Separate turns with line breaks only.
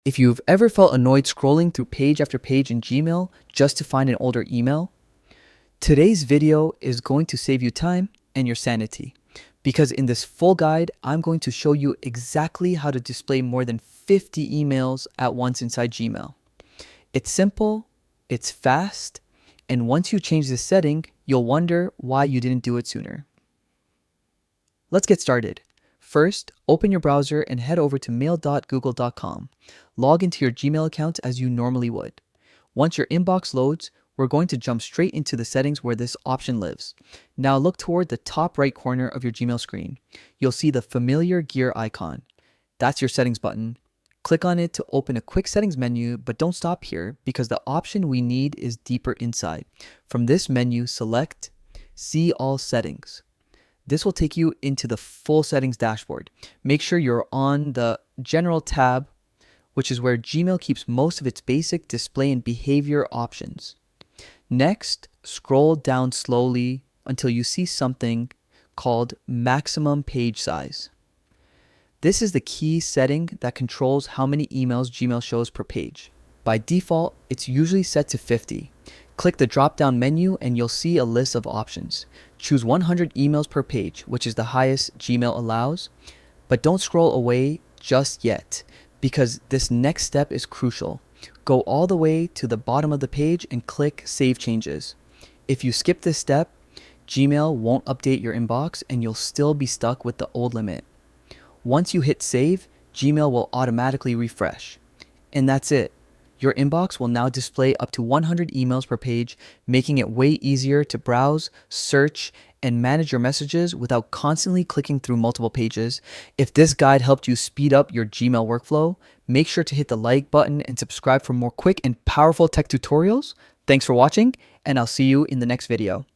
If you've ever felt annoyed scrolling through page after page in Gmail just to find an older email, today's video is going to save you time and your sanity. Because in this full guide, I'm going to show you exactly how to display more than 50 emails at once inside Gmail. It's simple, it's fast, and once you change this setting, you'll wonder why you didn't do it sooner. Let's get started. First, open your browser and head over to mail.google.com. Log into your Gmail account as you normally would. Once your inbox loads, we're going to jump straight into the settings where this option lives. Now look toward the top right corner of your Gmail screen. You'll see the familiar gear icon. That's your settings button. Click on it to open a quick settings menu, but don't stop here because the option we need is deeper inside. From this menu, select See All Settings. This will take you into the full settings dashboard. Make sure you're on the General tab, which is where Gmail keeps most of its basic display and behavior options. Next, scroll down slowly until you see something called Maximum Page Size. This is the key setting that controls how many emails Gmail shows per page. By default, it's usually set to 50. Click the drop-down menu and you'll see a list of options. Choose 100 emails per page, which is the highest Gmail allows, but don't scroll away just yet because this next step is crucial. Go all the way to the bottom of the page and click Save Changes. If you skip this step, Gmail won't update your inbox and you'll still be stuck with the old limit. Once you hit save, Gmail will automatically refresh. And that's it. Your inbox will now display up to 100 emails per page, making it way easier to browse, search, and manage your messages without constantly clicking through multiple pages. If this guide helped you speed up your Gmail workflow, make sure to hit the like button and subscribe for more quick and powerful tech tutorials. Thanks for watching, and I'll see you in the next video.